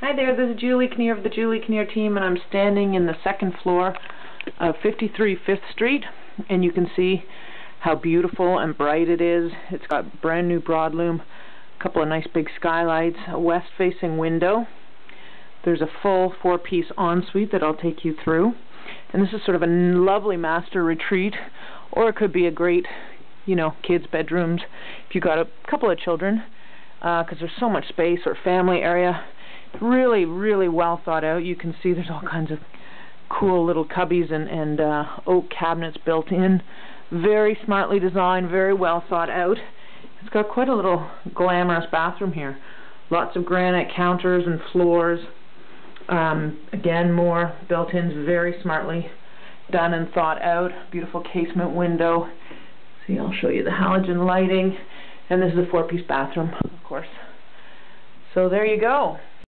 Hi there, this is Julie Kinnear of the Julie Kinnear team, and I'm standing in the second floor of 53 5th Street, and you can see how beautiful and bright it is. It's got brand new broadloom, a couple of nice big skylights, a west-facing window. There's a full 4-piece ensuite that I'll take you through, and this is sort of a lovely master retreat, or it could be a great, kids' bedrooms if you've got a couple of children, because there's so much space, or family area. Really, really well thought out. You can see there's all kinds of cool little cubbies and oak cabinets built in. Very smartly designed, very well thought out. It's got quite a little glamorous bathroom here. Lots of granite counters and floors. Again, more built-ins, very smartly done and thought out. Beautiful casement window. See, I'll show you the halogen lighting. And this is a 4-piece bathroom, of course. So there you go.